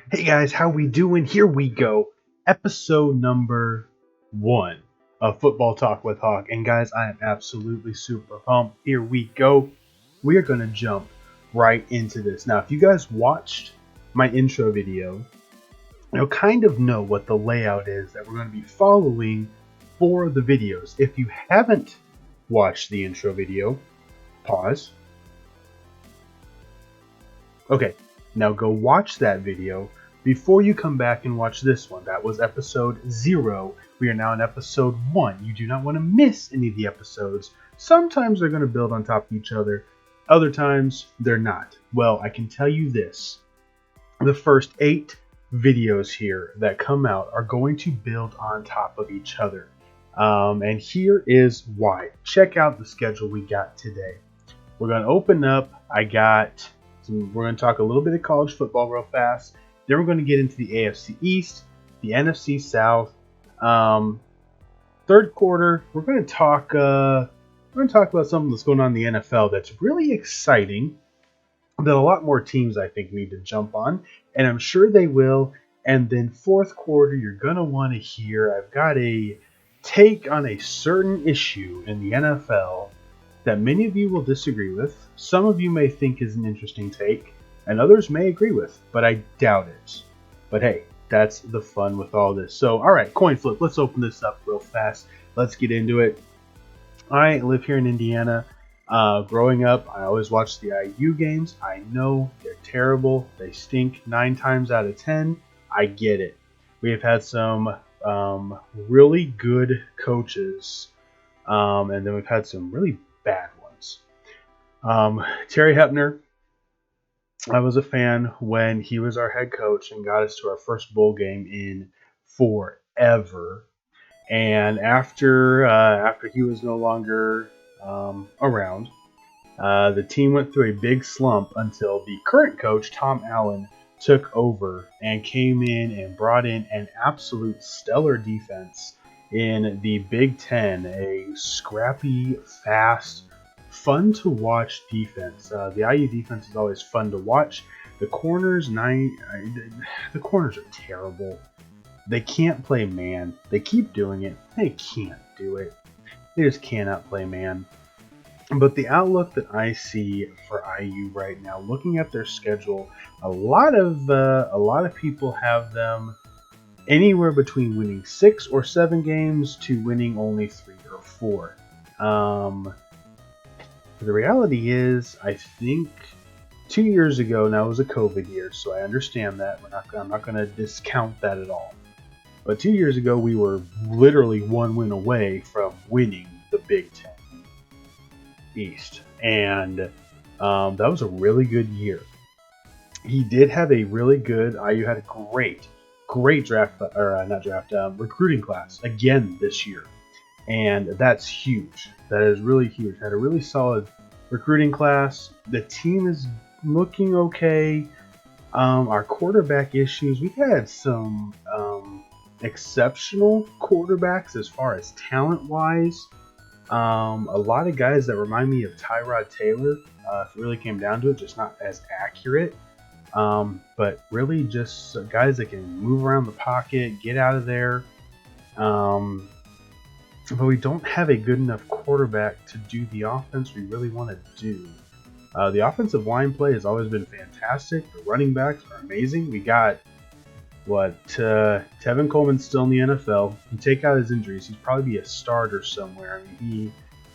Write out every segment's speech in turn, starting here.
Hey guys, how we doing? Here we go. Episode number 1 of Football Talk with Hawk. And guys, I am absolutely super pumped. Here we go. We are going to jump right into this. Now, if you guys watched my intro video, you'll kind of know what the layout is that we're going to be following for the videos. If you haven't watched the intro video, pause. Okay, now go watch that video before you come back and watch this one. That was episode 0. We are now in episode 1. You do not want to miss any of the episodes. Sometimes they're going to build on top of each other. Other times, they're not. Well, I can tell you this. The first 8 videos here that come out are going to build on top of each other. And here is why. Check out the schedule we got today. We're going to open up. We're going to talk a little bit of college football real fast. Then we're going to get into the AFC East, the Nfc South. Third quarter, we're going to talk about something that's going on in the NFL that's really exciting, that a lot more teams I think need to jump on, and I'm sure they will. And then fourth quarter, you're going to want to hear I've got a take on a certain issue in the NFL that many of you will disagree with. Some of you may think is an interesting take, and others may agree with, but I doubt it. But hey, that's the fun with all this. So, all right, coin flip. Let's open this up real fast. Let's get into it. I live here in Indiana. Growing up, I always watched the IU games. I know they're terrible. They stink 9 times out of 10. I get it. We have had some really good coaches, and then we've had some really bad ones. Terry Hepner, I was a fan when he was our head coach and got us to our first bowl game in forever. And after he was no longer around, the team went through a big slump until the current coach, Tom Allen, took over and came in and brought in an absolute stellar defense in the Big Ten, a scrappy, fast, fun to watch defense. The IU defense is always fun to watch. The corners are terrible. They can't play man. They keep doing it. They can't do it. They just cannot play man. But the outlook that I see for IU right now, looking at their schedule, a lot of people have them anywhere between winning 6 or 7 games to winning only 3 or 4. The reality is, I think 2 years ago, now it was a COVID year, so I understand that. I'm not going to discount that at all. But 2 years ago, we were literally 1 win away from winning the Big Ten East. And that was a really good year. He did have a really good, IU had a great recruiting class again this year. And that's huge. That is really huge. Had a really solid recruiting class. The team is looking okay. Our quarterback issues, we've had some exceptional quarterbacks as far as talent-wise. A lot of guys that remind me of Tyrod Taylor, if it really came down to it, just not as accurate. But really just guys that can move around the pocket, get out of there. But we don't have a good enough quarterback to do the offense we really want to do. The offensive line play has always been fantastic. The running backs are amazing. We got, Tevin Coleman's still in the NFL. You take out his injuries, he'd probably be a starter somewhere. I mean,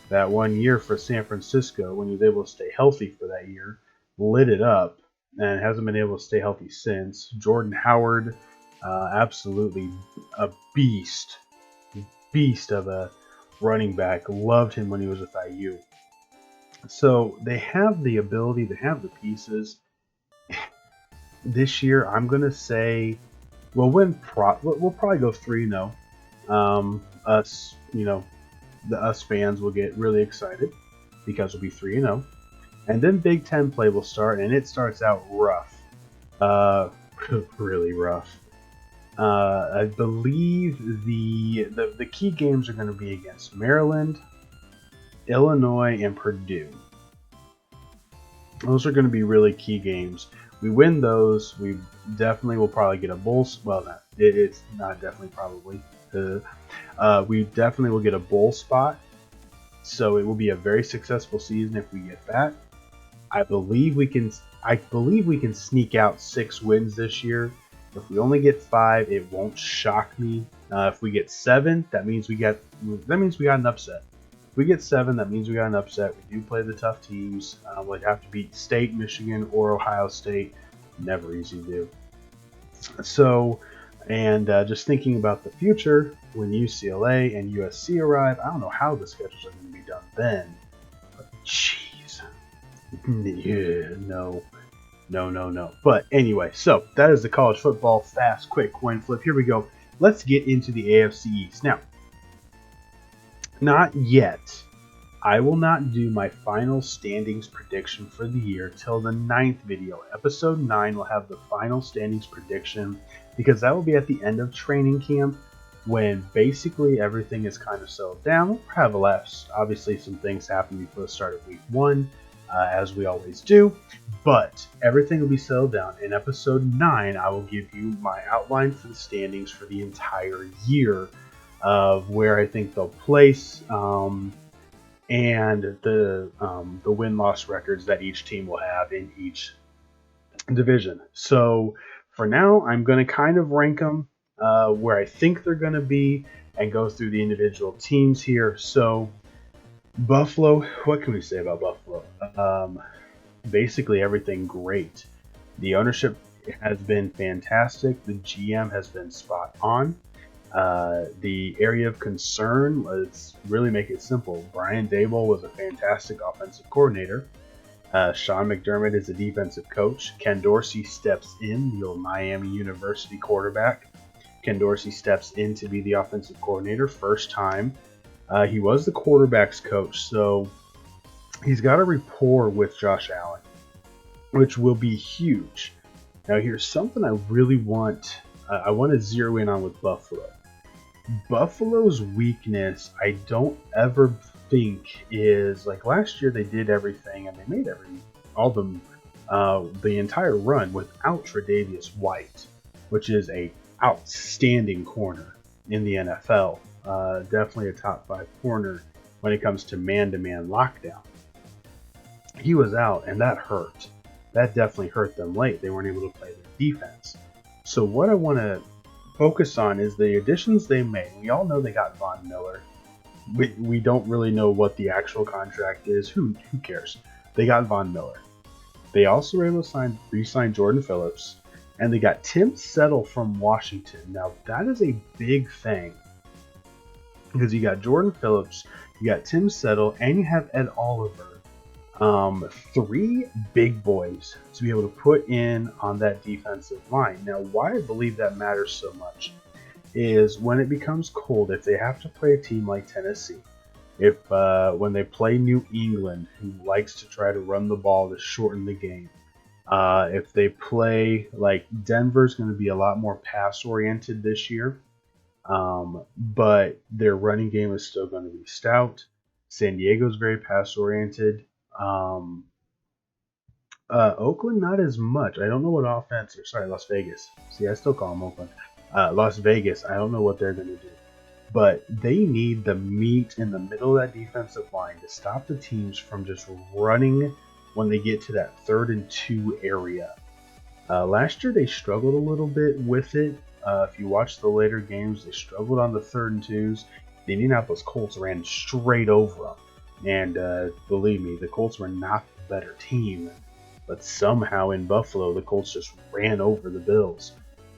that 1 year for San Francisco, when he was able to stay healthy for that year, lit it up and hasn't been able to stay healthy since. Jordan Howard, absolutely a beast of a running back. Loved him when he was with IU. So they have the ability, they have the pieces. This year, I'm going to say we'll probably go 3-0. Us fans will get really excited because we'll be 3-0. And then Big Ten play will start, and it starts out rough. Really rough. I believe the key games are going to be against Maryland, Illinois, and Purdue. Those are going to be really key games. we win those, we definitely will probably get a bowl. Well, it's not definitely, probably. We definitely will get a bowl spot. So it will be a very successful season if we get that. I believe we can sneak out 6 wins this year. If we only get 5, it won't shock me. If we get 7, that means we got an upset. If we get 7, that means we got an upset. We do play the tough teams. We'd have to beat State, Michigan, or Ohio State. Never easy to do. So, and just thinking about the future, when UCLA and USC arrive, I don't know how the schedules are going to be done then. But jeez. Yeah, no. But anyway, so that is the college football fast, quick coin flip. Here we go. Let's get into the AFC East. Now, not yet. I will not do my final standings prediction for the year till the 9th video. Episode 9 will have the final standings prediction because that will be at the end of training camp when basically everything is kind of settled down. We'll have a lapse. Obviously, some things happen before the start of week 1, as we always do, but everything will be settled down. In episode 9, I will give you my outline for the standings for the entire year of where I think they'll place, and the win-loss records that each team will have in each division. So for now, I'm going to kind of rank them where I think they're going to be and go through the individual teams here. So Buffalo, what can we say about Buffalo? Basically everything great. The ownership has been fantastic. The GM has been spot on. The area of concern, let's really make it simple. Brian Daboll was a fantastic offensive coordinator. Sean McDermott is a defensive coach. Ken Dorsey steps in, the old Miami University quarterback. Ken Dorsey steps in to be the offensive coordinator, first time. He was the quarterback's coach, so he's got a rapport with Josh Allen, which will be huge. Now, here's something I really want. I want to zero in on with Buffalo. Buffalo's weakness, I don't ever think is like last year. They did everything and they made the entire run without Tre'Davious White, which is a outstanding corner in the NFL. Definitely a top 5 corner when it comes to man-to-man lockdown. He was out, and that hurt. That definitely hurt them late. They weren't able to play their defense. So what I want to focus on is the additions they made. We all know they got Von Miller. We don't really know what the actual contract is. Who cares? They got Von Miller. They also were able to re-sign Jordan Phillips, and they got Tim Settle from Washington. Now, that is a big thing because you got Jordan Phillips, you got Tim Settle, and you have Ed Oliver. 3 big boys to be able to put in on that defensive line. Now, why I believe that matters so much is when it becomes cold, if they have to play a team like Tennessee, when they play New England, who likes to try to run the ball to shorten the game, if they play like Denver's going to be a lot more pass oriented this year, but their running game is still going to be stout. San Diego's very pass oriented. Oakland, not as much. I don't know what offense, or sorry, Las Vegas. See, I still call them Oakland. Las Vegas, I don't know what they're going to do. But they need the meat in the middle of that defensive line to stop the teams from just running when they get to that 3rd and 2 area. Last year, they struggled a little bit with it. If you watch the later games, they struggled on the 3rd and 2s. The Indianapolis Colts ran straight over them. And believe me, the Colts were not the better team. But somehow in Buffalo, the Colts just ran over the Bills.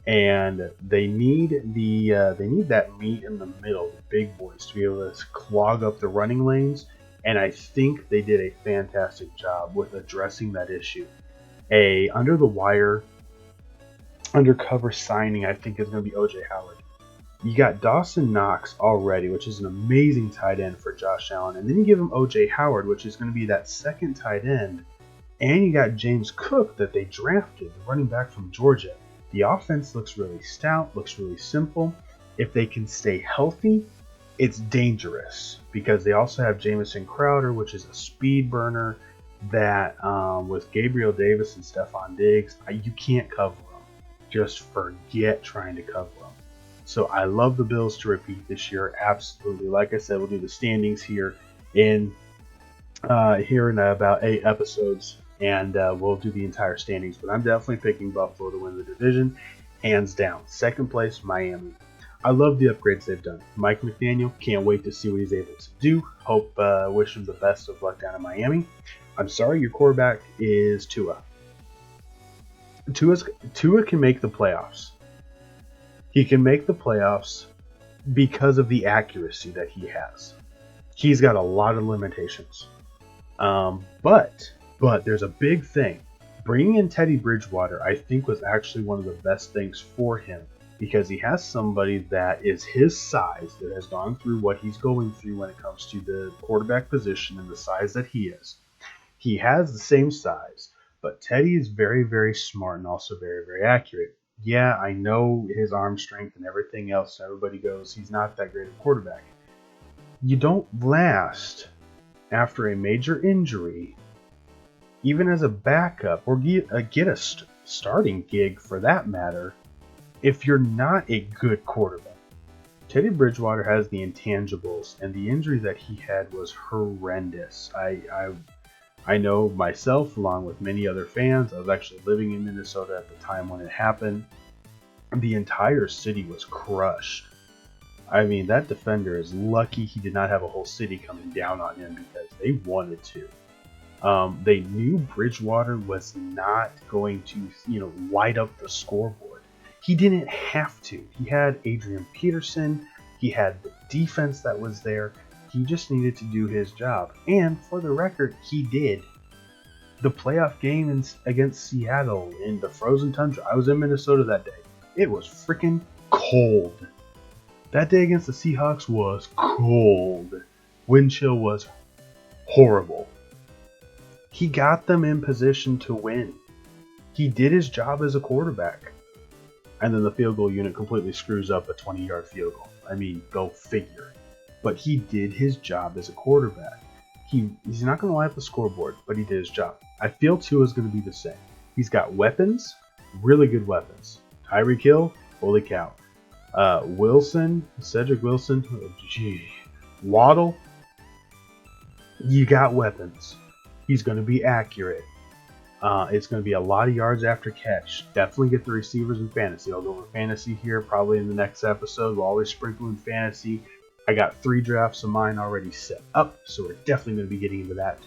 And they need that meat in the middle, the big boys, to be able to clog up the running lanes. And I think they did a fantastic job with addressing that issue. A under-the-wire, undercover signing, I think, is going to be O.J. Howard. You got Dawson Knox already, which is an amazing tight end for Josh Allen. And then you give him O.J. Howard, which is going to be that second tight end. And you got James Cook that they drafted, the running back from Georgia. The offense looks really stout, looks really simple. If they can stay healthy, it's dangerous because they also have Jamison Crowder, which is a speed burner. that with Gabriel Davis and Stephon Diggs, you can't cover them. Just forget trying to cover them. So I love the Bills to repeat this year. Absolutely. Like I said, we'll do the standings here in about 8 episodes, and we'll do the entire standings. But I'm definitely picking Buffalo to win the division, hands down. Second place, Miami. I love the upgrades they've done. Mike McDaniel, can't wait to see what he's able to do. Wish him the best of luck down in Miami. I'm sorry, your quarterback is Tua. Tua can make the playoffs. He can make the playoffs because of the accuracy that he has. He's got a lot of limitations. But there's a big thing. Bringing in Teddy Bridgewater, I think, was actually one of the best things for him, because he has somebody that is his size, that has gone through what he's going through when it comes to the quarterback position and the size that he is. He has the same size, but Teddy is very, very smart and also very, very accurate. Yeah, I know his arm strength and everything else. Everybody goes, he's not that great a quarterback. You don't last after a major injury, even as a backup, or get a starting gig for that matter, if you're not a good quarterback. Teddy Bridgewater has the intangibles, and the injury that he had was horrendous. I know myself, along with many other fans, I was actually living in Minnesota at the time when it happened. The entire city was crushed. I mean, that defender is lucky he did not have a whole city coming down on him, because they wanted to. They knew Bridgewater was not going to, light up the scoreboard. He didn't have to. He had Adrian Peterson. He had the defense that was there. He just needed to do his job. And for the record, he did. The playoff game against Seattle in the frozen tundra. I was in Minnesota that day. It was freaking cold. That day against the Seahawks was cold. Wind chill was horrible. He got them in position to win. He did his job as a quarterback. And then the field goal unit completely screws up a 20-yard field goal. I mean, go figure. But he did his job as a quarterback. He's not going to light up the scoreboard, but he did his job. I feel Tua is going to be the same. He's got weapons, really good weapons. Tyreek Hill, holy cow. Cedric Wilson, Waddle, you got weapons. He's going to be accurate. It's going to be a lot of yards after catch. Definitely get the receivers in fantasy. I'll go over fantasy here probably in the next episode. We'll always sprinkle in fantasy. I got 3 drafts of mine already set up, so we're definitely going to be getting into that.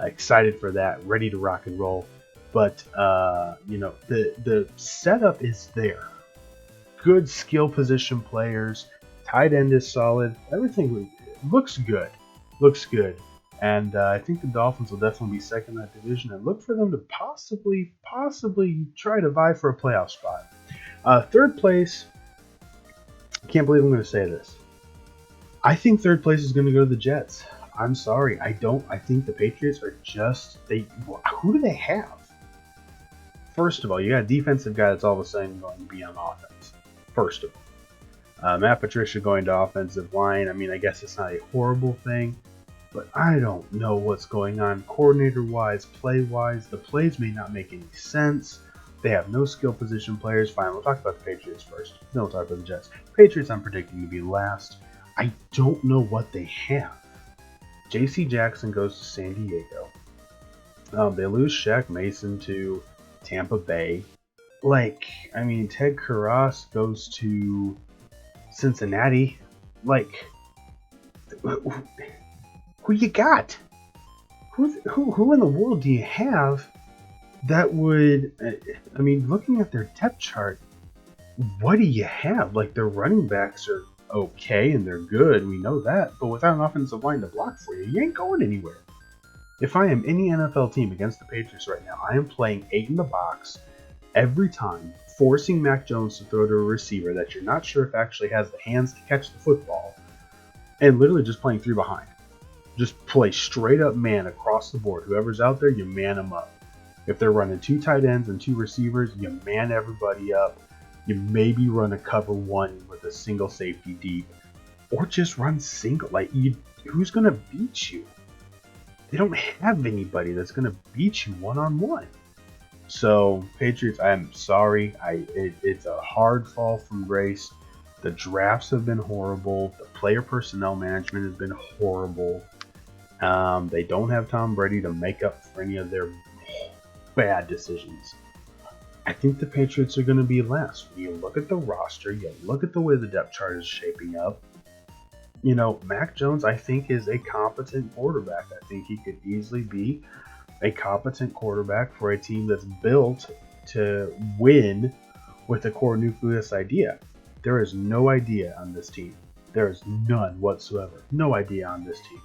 Excited for that, ready to rock and roll. But, the setup is there. Good skill position players. Tight end is solid. Everything looks good. And I think the Dolphins will definitely be second in that division, and look for them to possibly try to vie for a playoff spot. Third place, I can't believe I'm going to say this. I think third place is going to go to the Jets. I'm sorry. I think the Patriots are who do they have? First of all, you got a defensive guy that's all of a sudden going to be on offense. First of all. Matt Patricia going to offensive line. I mean, I guess it's not a horrible thing, but I don't know what's going on coordinator-wise, play-wise. The plays may not make any sense. They have no skill position players. Fine, we'll talk about the Patriots first. Then we'll talk about the Jets. Patriots, I'm predicting to be last. I don't know what they have. J.C. Jackson goes to San Diego. They lose Shaq Mason to Tampa Bay. Ted Karras goes to Cincinnati. Who you got? Who in the world do you have that would... looking at their depth chart, what do you have? Their running backs are okay and they're good, we know that, but without an offensive line to block for you, you ain't going anywhere. If I am any NFL team against the Patriots right now, I am playing 8 in the box every time, forcing Mac Jones to throw to a receiver that you're not sure if actually has the hands to catch the football, and literally just playing 3 behind. Just play straight up man across the board. Whoever's out there, you man them up. If they're running 2 tight ends and 2 receivers, you man everybody up. You maybe run a cover 1 with a single safety deep, or just run single. Who's going to beat you? they don't have anybody that's going to beat you one-on-one. So, Patriots, I'm sorry. It's a hard fall from grace. The drafts have been horrible. The player personnel management has been horrible. They don't have Tom Brady to make up for any of their bad decisions. I think the Patriots are going to be last. When you look at the roster, you look at the way the depth chart is shaping up. Mac Jones, I think, is a competent quarterback. I think he could easily be a competent quarterback for a team that's built to win with a core nucleus idea. There is no idea on this team. There is none whatsoever. No idea on this team.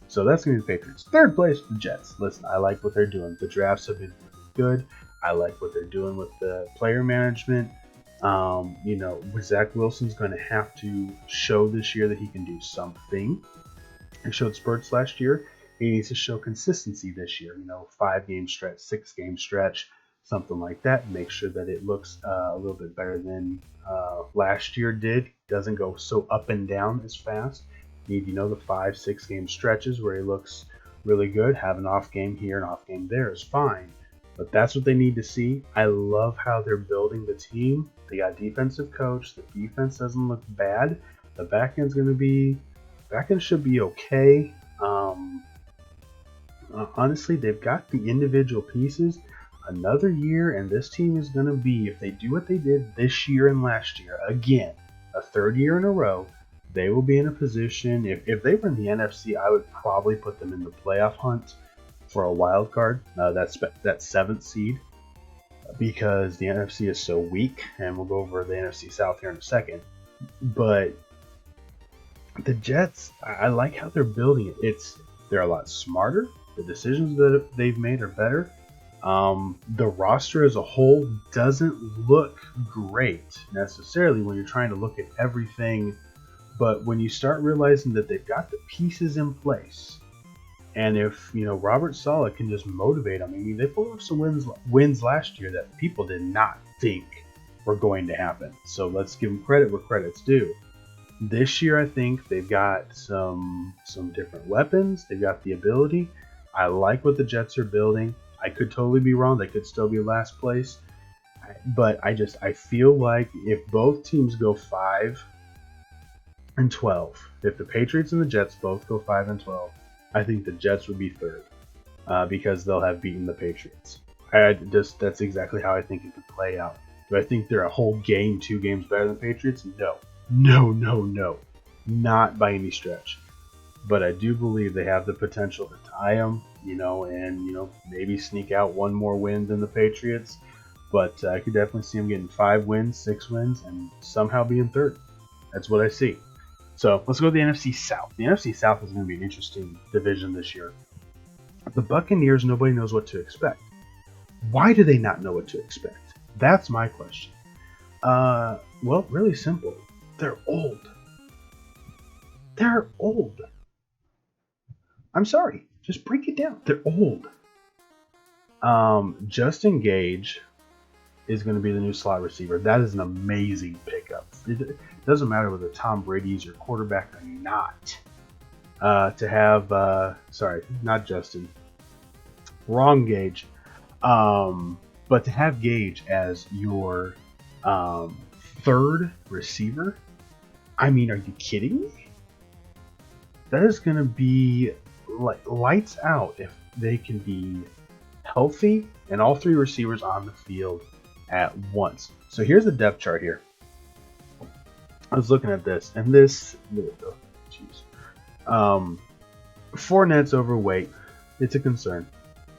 So that's going to be the Patriots. Third place, the Jets. Listen, I like what they're doing. The drafts have been good. I like what they're doing with the player management. Zach Wilson's going to have to show this year that he can do something. He showed spurts last year. He needs to show consistency this year. 5-game stretch, 6-game stretch, something like that. Make sure that it looks a little bit better than last year did. Doesn't go so up and down as fast. Need the 5-6 game stretches where he looks really good. Have an off game here, an off game there is fine. But that's what they need to see. I love how they're building the team. They got a defensive coach. The defense doesn't look bad. The back end should be okay. Honestly, they've got the individual pieces. Another year, and this team is going to be, if they do what they did this year and last year, again, a third year in a row, they will be in a position. If they were in the NFC, I would probably put them in the playoff hunt for a wild card. That's that 7th seed, because the NFC is so weak, and we'll go over the NFC South here in a second. But the Jets, I like how they're building it. They're a lot smarter. The decisions that they've made are better. The roster as a whole doesn't look great necessarily when you're trying to look at everything, but when you start realizing that they've got the pieces in place, and if Robert Saleh can just motivate them. I mean, they pulled off some wins last year that people did not think were going to happen. So let's give them credit where credit's due. This year, I think they've got some different weapons. They've got the ability. I like what the Jets are building. I could totally be wrong. They could still be last place. But I feel like if both teams go 5-12, if the Patriots and the Jets both go 5-12, I think the Jets would be third because they'll have beaten the Patriots. That's exactly how I think it could play out. Do I think they're a whole game, 2 games better than the Patriots? No. Not by any stretch. But I do believe they have the potential to tie them, and maybe sneak out one more win than the Patriots. But I could definitely see them getting 5 wins, 6 wins, and somehow being third. That's what I see. So let's go to the NFC South. The NFC South is going to be an interesting division this year. The Buccaneers, nobody knows what to expect. Why do they not know what to expect? That's my question. Well, really simple. They're old. I'm sorry. Just break it down. They're old. Justin Gage is going to be the new slot receiver. That is an amazing pickup. It doesn't matter whether Tom Brady is your quarterback or not. To have, not Justin. Wrong Gage. But to have Gage as your third receiver, I mean, are you kidding me? That is going to be like lights out if they can be healthy and all 3 receivers on the field at once. So here's the depth chart here. I was looking at this, and Fournette's overweight. It's a concern.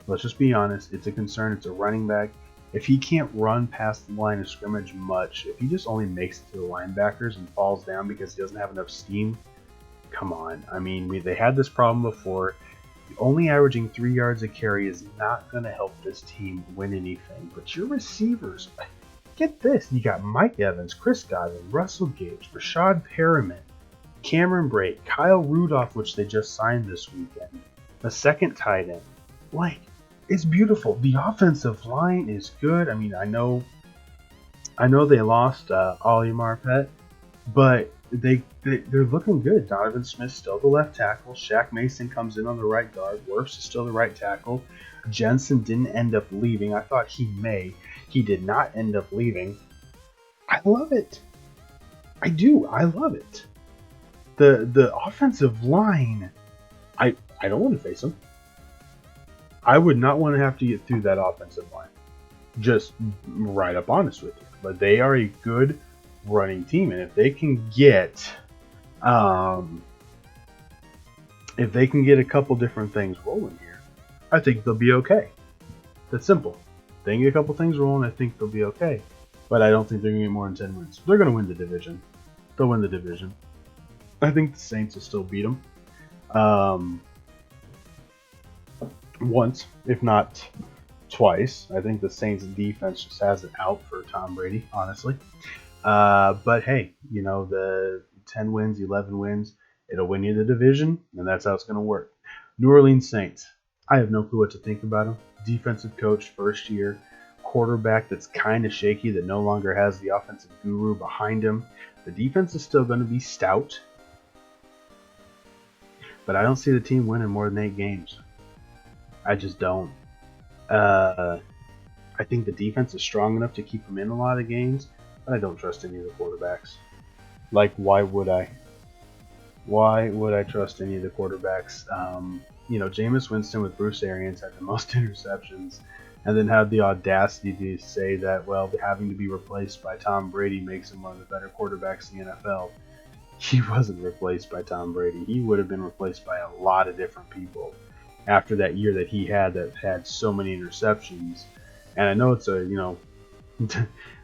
Let's just be honest. It's a concern. It's a running back. If he can't run past the line of scrimmage much, if he just only makes it to the linebackers and falls down because he doesn't have enough steam, come on. I mean, they had this problem before. Only averaging 3 yards a carry is not going to help this team win anything. But your receivers, get this. You got Mike Evans, Chris Godwin, Russell Gage, Rashad Perriman, Cameron Brate, Kyle Rudolph, which they just signed this weekend, a second tight end. Like, it's beautiful. The offensive line is good. I mean, I know they lost Ollie Marpet, but they're looking good. Donovan Smith's still the left tackle. Shaq Mason comes in on the right guard. Wirfs is still the right tackle. Jensen didn't end up leaving. I thought he may. He did not end up leaving. I love it. I do. I love it. The offensive line. I don't want to face them. I would not want to have to get through that offensive line. Just right up honest with you. But they are a good running team, and if they can get a couple different things rolling here, I think they'll be okay. That's simple. They can get a couple things rolling, I think they'll be okay. But I don't think they're going to get more than 10 wins. They're going to win the division. They'll win the division. I think the Saints will still beat them. Once, if not twice. I think the Saints defense just has it out for Tom Brady, honestly. But hey, the 10 wins, 11 wins, it'll win you the division, and that's how it's going to work. New Orleans Saints. I have no clue what to think about them. Defensive coach, first year. Quarterback that's kind of shaky, that no longer has the offensive guru behind him. The defense is still going to be stout, but I don't see the team winning more than 8 games. I just don't. I think the defense is strong enough to keep them in a lot of games, but I don't trust any of the quarterbacks. Like, why would I? Why would I trust any of the quarterbacks? Jameis Winston with Bruce Arians had the most interceptions, and then had the audacity to say that, well, having to be replaced by Tom Brady makes him one of the better quarterbacks in the NFL. He wasn't replaced by Tom Brady. He would have been replaced by a lot of different people after that year that he had so many interceptions. And I know it's a, no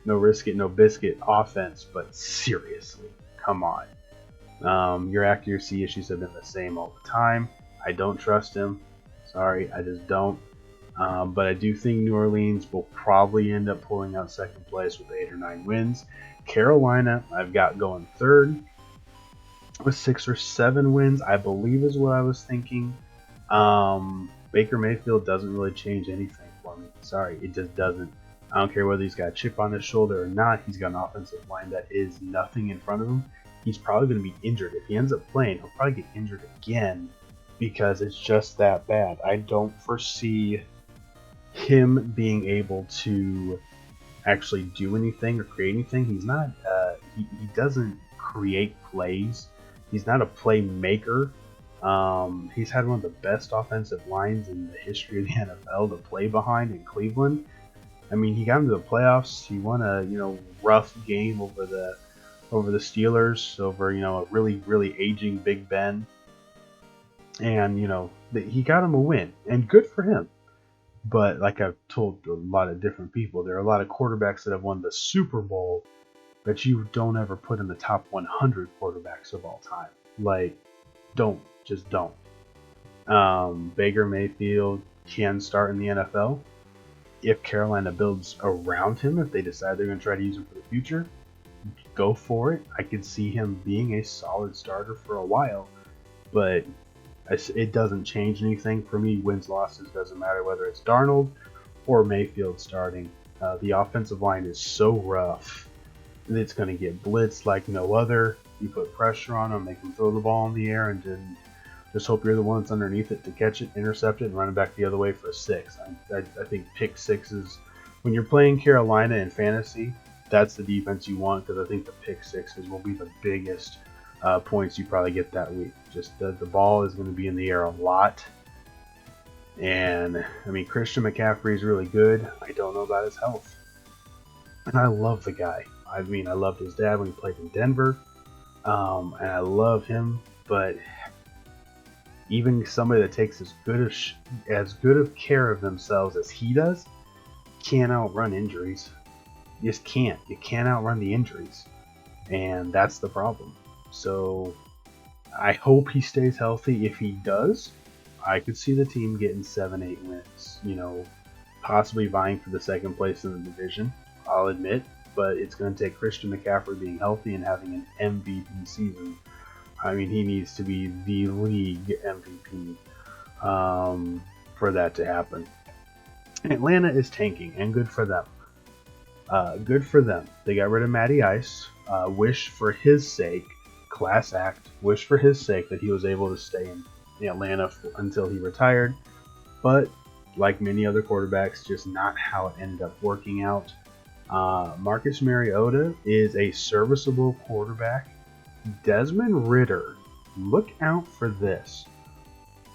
risk it, no biscuit offense, but seriously, come on. Your accuracy issues have been the same all the time. I don't trust him. Sorry, I just don't. But I do think New Orleans will probably end up pulling out second place with 8 or 9 wins. Carolina, I've got going third with 6 or 7 wins, I believe is what I was thinking. Baker Mayfield doesn't really change anything for me. Sorry, it just doesn't. I don't care whether he's got a chip on his shoulder or not. He's got an offensive line that is nothing in front of him. He's probably going to be injured. If he ends up playing, he'll probably get injured again because it's just that bad. I don't foresee him being able to actually do anything or create anything. He's not. He doesn't create plays. He's not a playmaker. He's had one of the best offensive lines in the history of the NFL to play behind in Cleveland. I mean, he got into the playoffs. He won a rough game over the Steelers, over a really aging Big Ben, and he got him a win, and good for him. But like I've told a lot of different people, there are a lot of quarterbacks that have won the Super Bowl that you don't ever put in the top 100 quarterbacks of all time. Like, just don't. Baker Mayfield can start in the NFL if Carolina builds around him. If they decide they're going to try to use him for the future, go for it. I could see him being a solid starter for a while, but it doesn't change anything for me. Wins, losses, doesn't matter whether it's Darnold or Mayfield starting. The offensive line is so rough that it's going to get blitzed like no other. You put pressure on them, make them throw the ball in the air, and then just hope you're the one that's underneath it to catch it, intercept it, and run it back the other way for a 6. I think pick sixes, when you're playing Carolina in fantasy, that's the defense you want, because I think the pick sixes will be the biggest points you probably get that week. Just the ball is going to be in the air a lot. And, I mean, Christian McCaffrey is really good. I don't know about his health. And I love the guy. I mean, I loved his dad when he played in Denver. And I love him, but even somebody that takes as good of care of themselves as he does can't outrun injuries. You just can't. You can't outrun the injuries, and that's the problem. So I hope he stays healthy. If he does, I could see the team getting 7-8 wins. Possibly vying for the second place in the division. I'll admit. But it's going to take Christian McCaffrey being healthy and having an MVP season. I mean, he needs to be the league MVP for that to happen. Atlanta is tanking, and good for them. Good for them. They got rid of Matty Ice. Wish for his sake class act. Wish for his sake that he was able to stay in Atlanta until he retired. But like many other quarterbacks, just not how it ended up working out. Marcus Mariota is a serviceable quarterback. Desmond Ridder, look out for this.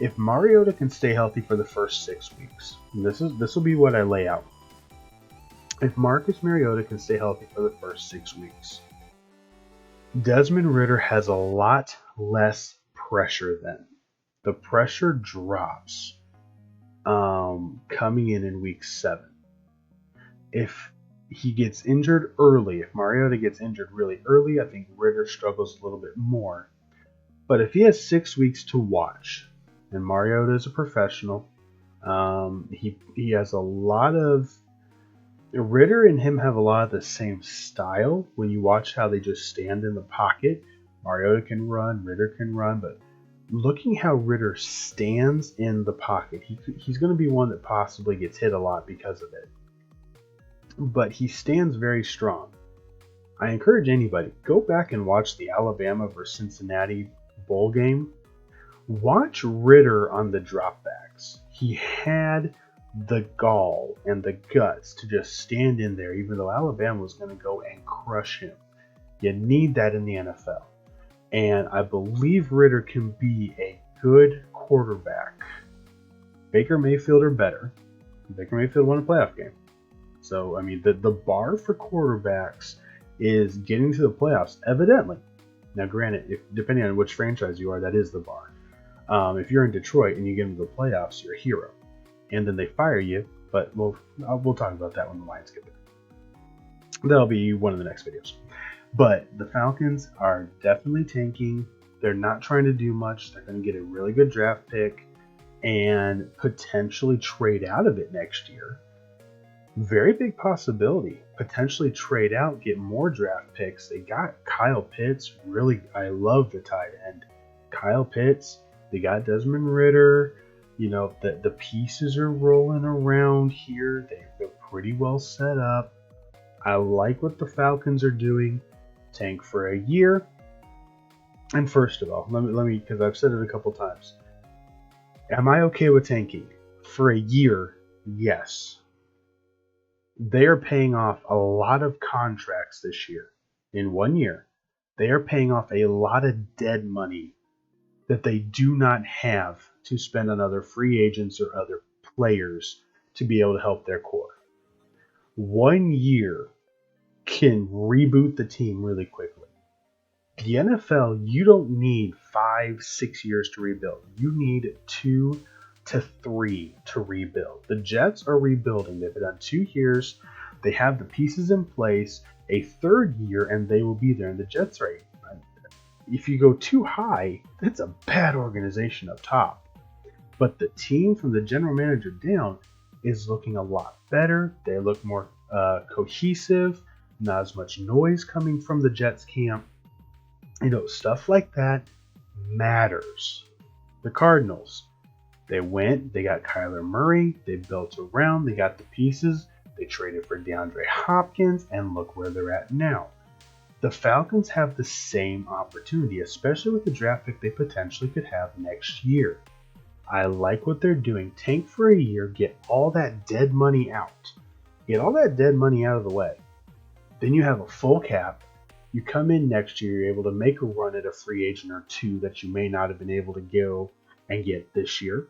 If Mariota can stay healthy for the first 6 weeks, this will be what I lay out. If Marcus Mariota can stay healthy for the first 6 weeks, Desmond Ridder has a lot less pressure then. The pressure drops coming in week 7. If he gets injured early, if Mariota gets injured really early, I think Ridder struggles a little bit more. But if he has 6 weeks to watch, and Mariota is a professional, he has a lot of... Ridder and him have a lot of the same style. When you watch how they just stand in the pocket, Mariota can run, Ridder can run, but looking how Ridder stands in the pocket, he's going to be one that possibly gets hit a lot because of it. But he stands very strong. I encourage anybody, go back and watch the Alabama versus Cincinnati bowl game. Watch Ridder on the dropbacks. He had the gall and the guts to just stand in there, even though Alabama was going to go and crush him. You need that in the NFL. And I believe Ridder can be a good quarterback. Baker Mayfield or better. Baker Mayfield won a playoff game. So, I mean, the bar for quarterbacks is getting to the playoffs, evidently. Now, granted, depending on which franchise you are, that is the bar. If you're in Detroit and you get into the playoffs, you're a hero. And then they fire you, but we'll talk about that when the Lions get there. That'll be one of the next videos. But the Falcons are definitely tanking. They're not trying to do much. They're going to get a really good draft pick and potentially trade out of it next year. Very big possibility. Potentially trade out, get more draft picks. They got Kyle Pitts. Really, I love the tight end. Kyle Pitts. They got Desmond Ridder. You know, the pieces are rolling around here. They're pretty well set up. I like what the Falcons are doing. Tank for a year. And first of all, let me, because I've said it a couple times. Am I okay with tanking? For a year, yes. They are paying off a lot of contracts this year. In 1 year, they are paying off a lot of dead money that they do not have to spend on other free agents or other players to be able to help their core. 1 year can reboot the team really quickly. The NFL, you don't need 5-6 years to rebuild. You need 2 to 3 to rebuild. The Jets are rebuilding. They've done 2 years. They have the pieces in place. A third year, and they will be there. And the Jets are, if you go too high, that's a bad organization up top. But the team from the general manager down is looking a lot better. They look more cohesive. Not as much noise coming from the Jets camp. You know, stuff like that matters. The Cardinals, they went, they got Kyler Murray, they built around, they got the pieces, they traded for DeAndre Hopkins, and look where they're at now. The Falcons have the same opportunity, especially with the draft pick they potentially could have next year. I like what they're doing. Tank for a year, get all that dead money out. Get all that dead money out of the way. Then you have a full cap. You come in next year, you're able to make a run at a free agent or two that you may not have been able to go and get this year.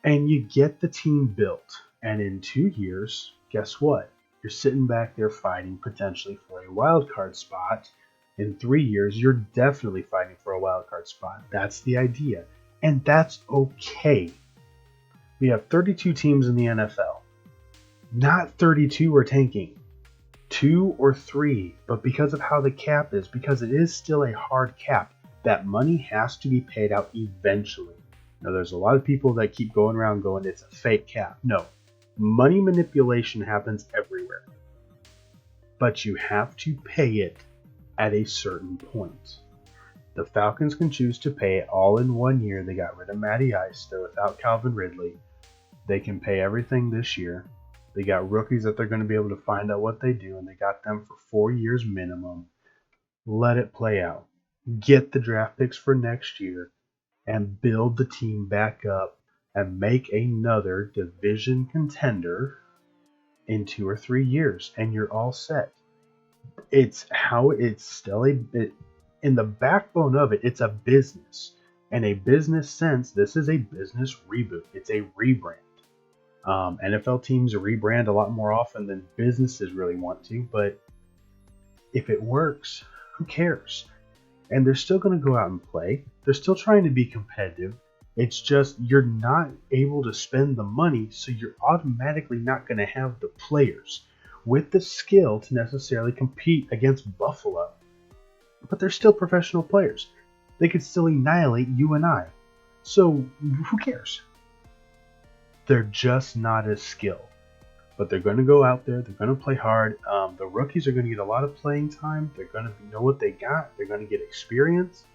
And you get the team built. And in 2 years, guess what? You're sitting back there fighting potentially for a wild card spot. In 3 years, you're definitely fighting for a wild card spot. That's the idea. And that's okay. We have 32 teams in the NFL. Not 32 are tanking. 2 or 3, but because of how the cap is, because it is still a hard cap, that money has to be paid out eventually. Now, there's a lot of people that keep going around going, it's a fake cap. No, money manipulation happens everywhere. But you have to pay it at a certain point. The Falcons can choose to pay it all in 1 year. They got rid of Matty Ice. They're without Calvin Ridley. They can pay everything this year. They got rookies that they're going to be able to find out what they do, and they got them for 4 years minimum. Let it play out. get the draft picks for next year, and build the team back up and make another division contender in 2 or 3 years, and you're all set. It's how it's still in the backbone of it. It's a business. In a business sense, this is a business reboot. It's a rebrand. NFL teams rebrand a lot more often than businesses really want to, but if it works, who cares? And they're still going to go out and play. They're still trying to be competitive. It's just you're not able to spend the money, so you're automatically not going to have the players with the skill to necessarily compete against Buffalo. But they're still professional players. They could still annihilate you and I. So who cares? They're just not as skilled. But they're going to go out there. They're going to play hard. The rookies are going to get a lot of playing time. They're going to know what they got. They're going to get experience.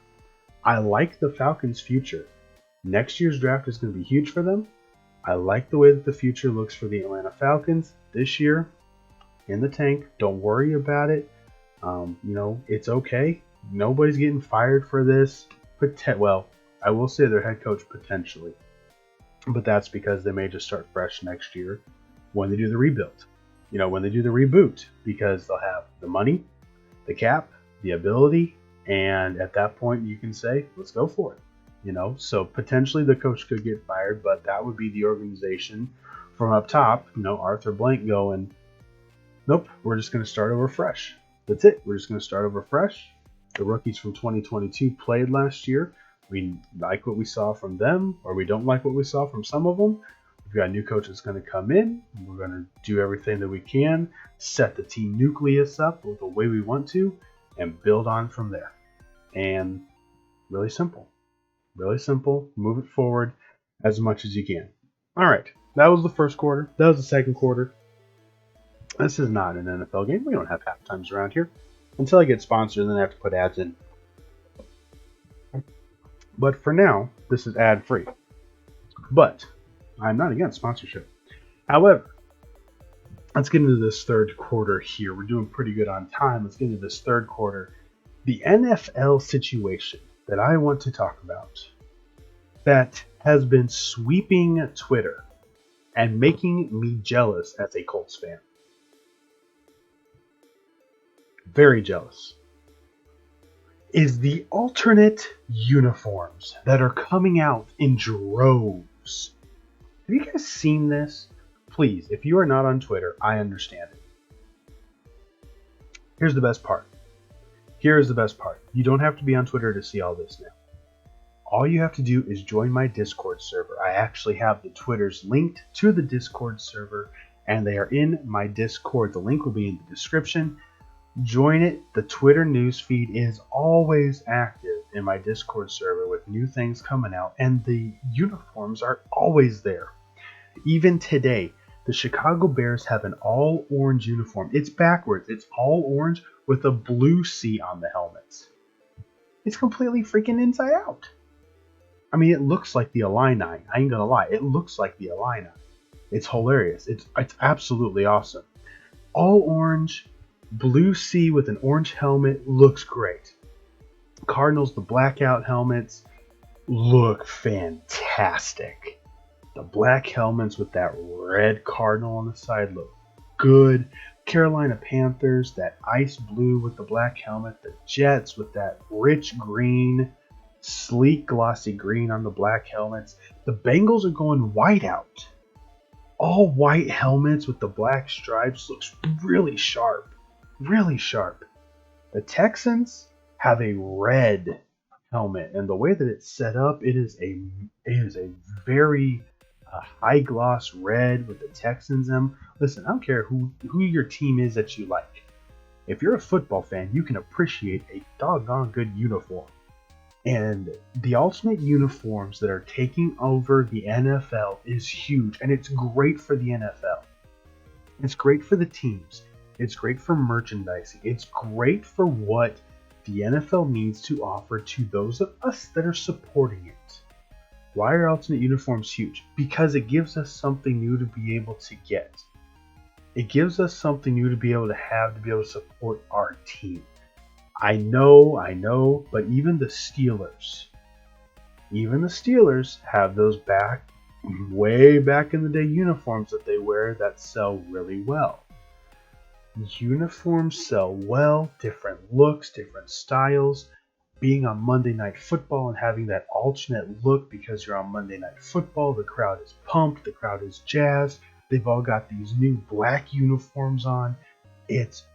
I like the Falcons' future. Next year's draft is going to be huge for them. I like the way that the future looks for the Atlanta Falcons this year. In the tank. Don't worry about it. It's okay. Nobody's getting fired for this. Well, I will say their head coach potentially. But that's because they may just start fresh next year when they do the rebuild. When they do the reboot, because they'll have the money, the cap, the ability, and at that point you can say, let's go for it. So potentially the coach could get fired, but that would be the organization from up top, Arthur Blank going, nope, we're just going to start over fresh. That's it. We're just going to start over fresh. The rookies from 2022 played last year. We like what we saw from them, or we don't like what we saw from some of them. We've got a new coach that's going to come in. We're going to do everything that we can, set the team nucleus up the way we want to, and build on from there. And really simple. Really simple. Move it forward as much as you can. All right. That was the first quarter. That was the second quarter. This is not an NFL game. We don't have half times around here. Until I get sponsored, then I have to put ads in. But for now, this is ad free. But I'm not against sponsorship. However, let's get into this third quarter here. We're doing pretty good on time. Let's get into this third quarter. The NFL situation that I want to talk about that has been sweeping Twitter and making me jealous as a Colts fan. Very jealous. Is the alternate uniforms that are coming out in droves. Have you guys seen this? Please, if you are not on Twitter, I understand it. Here's the best part. Here is the best part. You don't have to be on Twitter to see all this now. All you have to do is join my Discord server. I actually have the Twitters linked to the Discord server, and they are in my Discord. The link will be in the description. Join it. The Twitter newsfeed is always active in my Discord server with new things coming out, and the uniforms are always there. Even today, the Chicago Bears have an all-orange uniform. It's backwards. It's all orange with a blue C on the helmets. It's completely freaking inside out. I mean, it looks like the Illini. I ain't gonna lie. It looks like the Illini. It's hilarious. It's absolutely awesome. All orange, blue C with an orange helmet looks great. Cardinals, the blackout helmets look fantastic. The black helmets with that red cardinal on the side look good. Carolina Panthers, that ice blue with the black helmet. The Jets with that rich green, sleek glossy green on the black helmets. The Bengals are going white out. All white helmets with the black stripes looks really sharp. Really sharp. The Texans have a red helmet, and the way that it's set up, it is a very high gloss red with the Texans in them. Listen, I don't care who your team is that you like. If you're a football fan, you can appreciate a doggone good uniform. And the alternate uniforms that are taking over the NFL is huge, and it's great for the NFL. It's great for the teams. It's great for merchandising. It's great for what the NFL needs to offer to those of us that are supporting it. Why are alternate uniforms huge? Because it gives us something new to be able to get. It gives us something new to be able to have to be able to support our team. I know, but even the Steelers have those way back in the day uniforms that they wear that sell really well. Uniforms sell well, different looks, different styles. Being on Monday Night Football and having that alternate look because you're on Monday Night Football, the crowd is pumped, the crowd is jazzed. They've all got these new black uniforms on. It's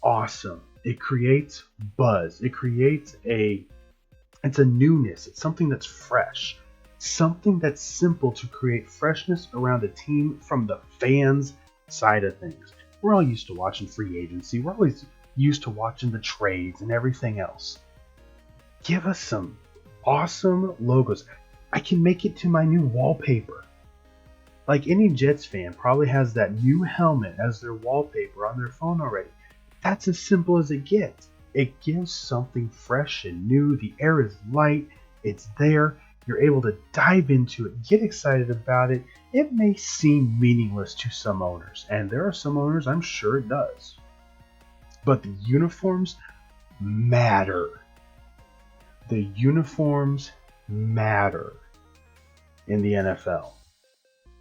awesome. It creates buzz. It's a newness. It's something that's fresh. Something that's simple to create freshness around a team from the fans' side of things. We're all used to watching free agency. We're always used to watching the trades and everything else. Give us some awesome logos. I can make it to my new wallpaper. Like any Jets fan probably has that new helmet as their wallpaper on their phone already. That's as simple as it gets. It gives something fresh and new. The air is light. It's there. You're able to dive into it, get excited about it. It may seem meaningless to some owners, and there are some owners I'm sure it does. But the uniforms matter. The uniforms matter in the NFL.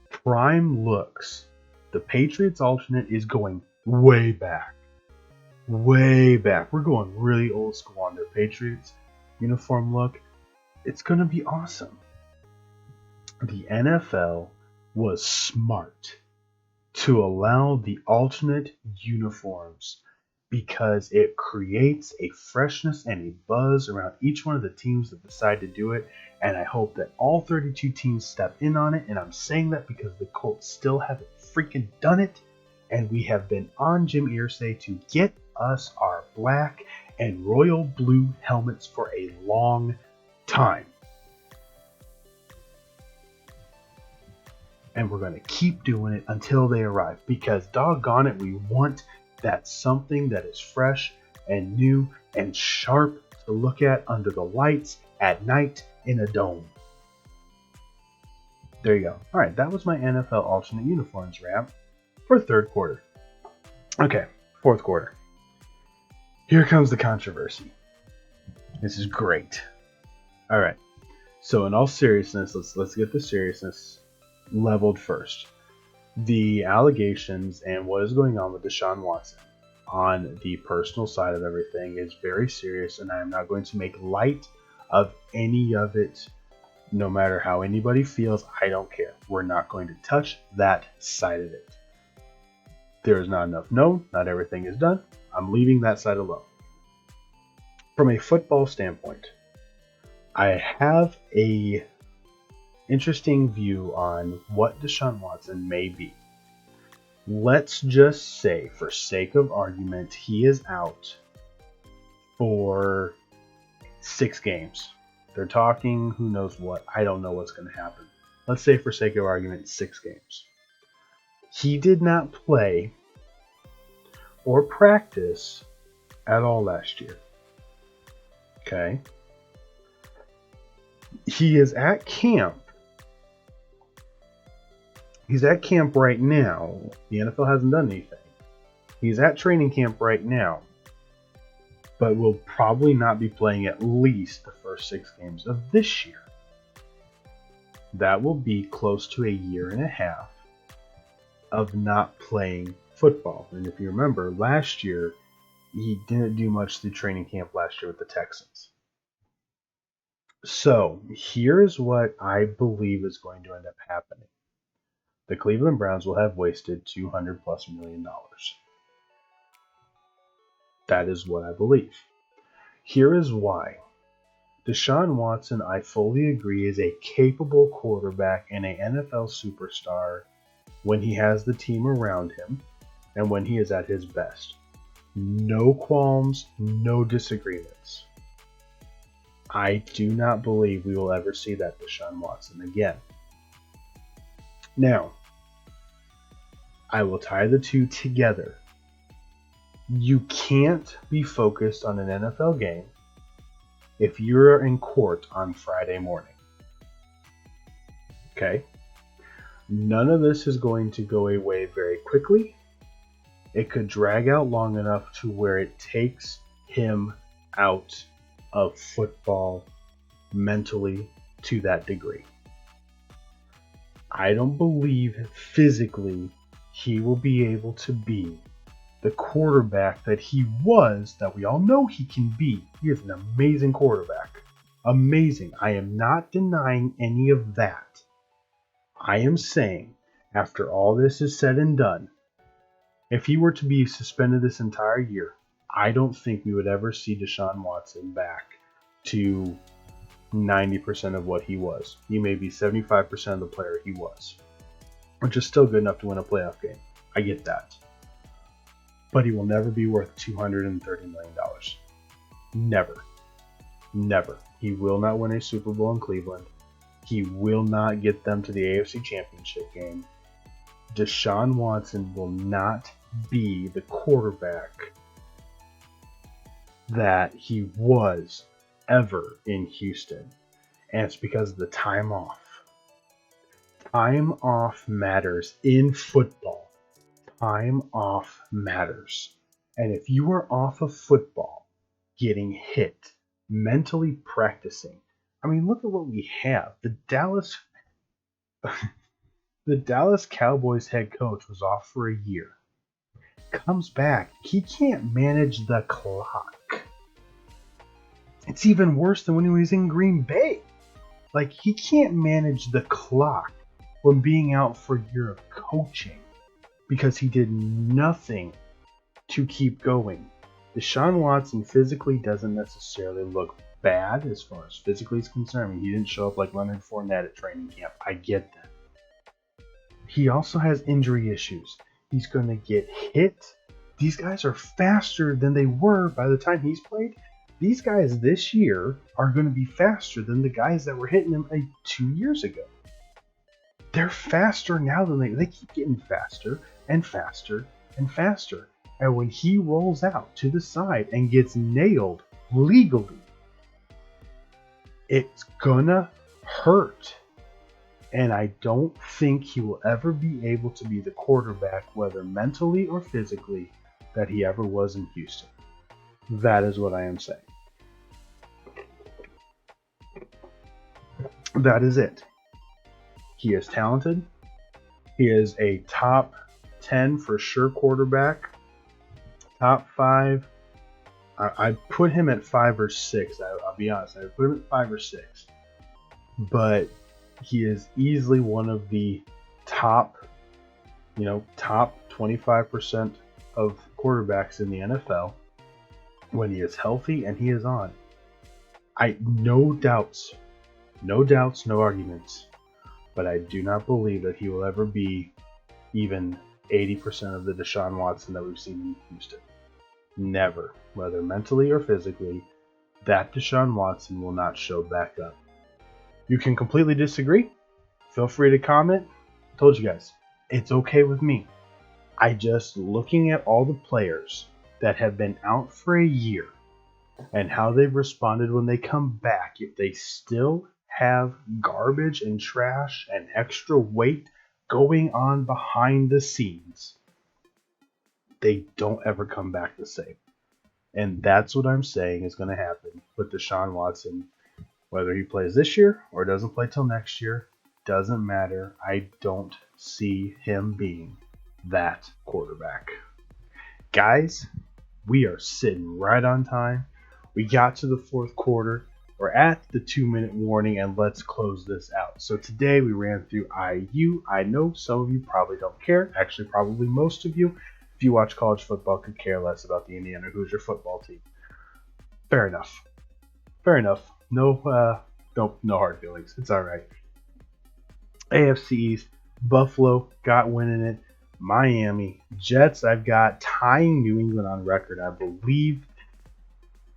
Prime looks. The Patriots alternate is going way back. Way back. We're going really old school on their Patriots uniform look. It's going to be awesome. The NFL was smart to allow the alternate uniforms because it creates a freshness and a buzz around each one of the teams that decide to do it. And I hope that all 32 teams step in on it. And I'm saying that because the Colts still haven't freaking done it. And we have been on Jim Irsay to get us our black and royal blue helmets for a long time. And we're going to keep doing it until they arrive, because doggone it, we want that something that is fresh and new and sharp to look at under the lights at night in a dome. There you go. All right, that was my NFL alternate uniforms wrap for third quarter. Okay, fourth quarter. Here comes the controversy. This is great. All right. So in all seriousness, let's get the seriousness leveled first. The allegations and what is going on with Deshaun Watson on the personal side of everything is very serious, and I am not going to make light of any of it. No matter how anybody feels, I don't care. We're not going to touch that side of it. There is not enough known. Not everything is done. I'm leaving that side alone. From a football standpoint, I have a interesting view on what Deshaun Watson may be. Let's just say, for sake of argument, he is out for 6 games. They're talking who knows what. I don't know what's going to happen. Let's say, for sake of argument, 6 games. He did not play or practice at all last year. Okay? He is at camp. He's at camp right now. The NFL hasn't done anything. He's at training camp right now, but will probably not be playing at least the first 6 games of this year. That will be close to a year and a half of not playing football. And if you remember, last year, he didn't do much through training camp last year with the Texans. So here's what I believe is going to end up happening. The Cleveland Browns will have wasted $200+ million. That is what I believe. Here is why. Deshaun Watson, I fully agree, is a capable quarterback and an NFL superstar when he has the team around him and when he is at his best. No qualms, no disagreements. I do not believe we will ever see that Deshaun Watson again. Now, I will tie the two together. You can't be focused on an NFL game if you're in court on Friday morning. Okay? None of this is going to go away very quickly. It could drag out long enough to where it takes him out of football mentally to that degree. I don't believe physically he will be able to be the quarterback that he was, that we all know he can be. He is an amazing quarterback. Amazing. I am not denying any of that. I am saying, after all this is said and done, if he were to be suspended this entire year, I don't think we would ever see Deshaun Watson back to 90% of what he was. He may be 75% of the player he was, which is still good enough to win a playoff game. I get that. But he will never be worth $230 million. Never. Never. He will not win a Super Bowl in Cleveland. He will not get them to the AFC Championship game. Deshaun Watson will not be the quarterback that he was ever in Houston. And it's because of the time off. Time off matters in football. Time off matters. And if you are off of football, getting hit, mentally practicing, I mean, look at what we have. The Dallas Cowboys head coach was off for a year. Comes back. He can't manage the clock. It's even worse than when he was in Green Bay. Like, he can't manage the clock when being out for a year of coaching because he did nothing to keep going. Deshaun Watson physically doesn't necessarily look bad as far as physically is concerned. I mean, he didn't show up like Leonard Fournette at training camp. I get that. He also has injury issues. He's going to get hit. These guys are faster than they were by the time he's played. These guys this year are going to be faster than the guys that were hitting him like 2 years ago. They're faster now than they keep getting faster and faster and faster. And when he rolls out to the side and gets nailed legally, it's gonna hurt. And I don't think he will ever be able to be the quarterback, whether mentally or physically, that he ever was in Houston. That is what I am saying. That is it. He is talented. He is a top 10 for sure quarterback. Top 5. I put him at 5 or 6. I'll be honest. I put him at 5 or 6. But he is easily one of the top 25% of quarterbacks in the NFL when he is healthy and he is on. No doubts, no arguments. But I do not believe that he will ever be even 80% of the Deshaun Watson that we've seen in Houston. Never, whether mentally or physically, that Deshaun Watson will not show back up. You can completely disagree. Feel free to comment. I told you guys, it's okay with me. I just looking at all the players that have been out for a year and how they've responded when they come back, if they still have garbage and trash and extra weight going on behind the scenes, they don't ever come back the same. And that's what I'm saying is going to happen with Deshaun Watson. Whether he plays this year or doesn't play till next year, doesn't matter. I don't see him being that quarterback. Guys, we are sitting right on time. We got to the fourth quarter. We're at the 2-minute warning, and let's close this out. So today we ran through IU. I know some of you probably don't care. Actually, probably most of you, if you watch college football, could care less about the Indiana Hoosier football team. Fair enough. No hard feelings. It's all right. AFC East, Buffalo got winning it. Miami, Jets, I've got tying New England on record, I believe,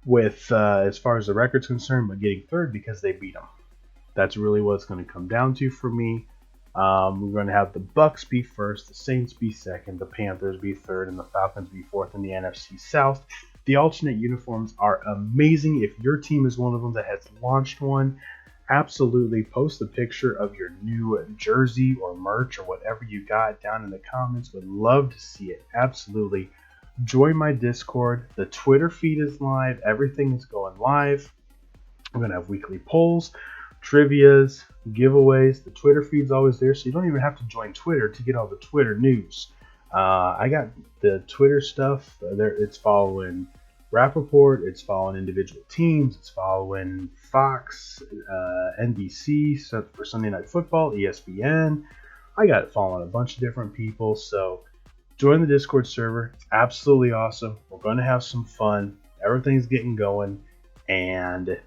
with as far as the record's concerned, but getting third because they beat them. That's really what it's going to come down to for me. We're going to have the Bucks be first, the Saints be second, the Panthers be third, and the Falcons be fourth in the NFC South. The alternate uniforms are amazing. If your team is one of them that has launched one, absolutely post a picture of your new jersey or merch or whatever you got down in the comments. Would love to see it. Absolutely. join my Discord. The Twitter feed is live. Everything is going live. I'm going to have weekly polls, trivias, giveaways. The Twitter feed's always there, so you don't even have to join Twitter to get all the Twitter news. I got the Twitter stuff there. It's following Rappaport. It's following individual teams. It's following Fox, NBC for Sunday Night Football, ESPN. I got it following a bunch of different people. So join the Discord server. It's absolutely awesome. We're going to have some fun. Everything's getting going, and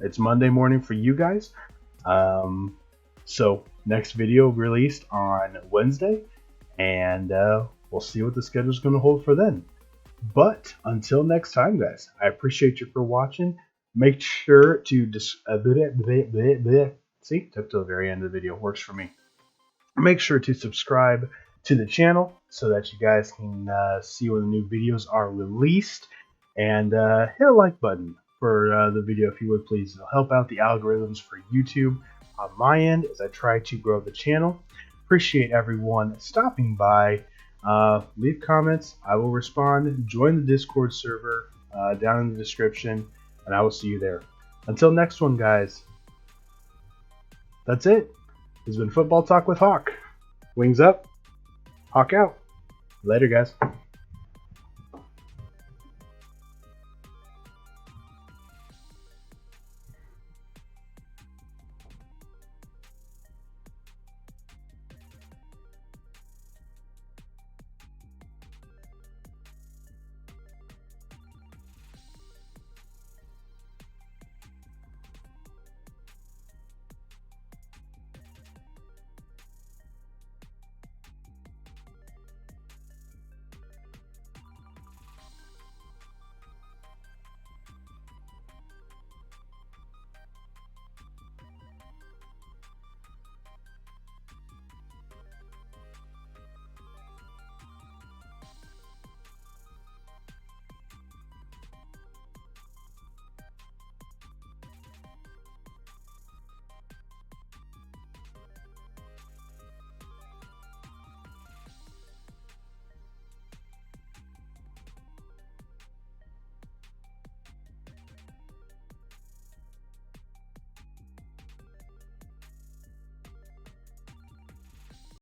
it's Monday morning for you guys. So next video released on Wednesday, and we'll see what the schedule is going to hold for then. But until next time, guys, I appreciate you for watching. Make sure to see, took to the very end of the video. Works for me. Make sure to subscribe to the channel so that you guys can see when the new videos are released, and hit a like button for the video if you would, please. It'll help out the algorithms for YouTube on my end as I try to grow the channel. Appreciate everyone stopping by. Leave comments. I will respond. Join the Discord server down in the description, and I will see you there. Until next one, guys. That's it. This has been Football Talk with Hawk. Wings up. Hawk out. Later, guys.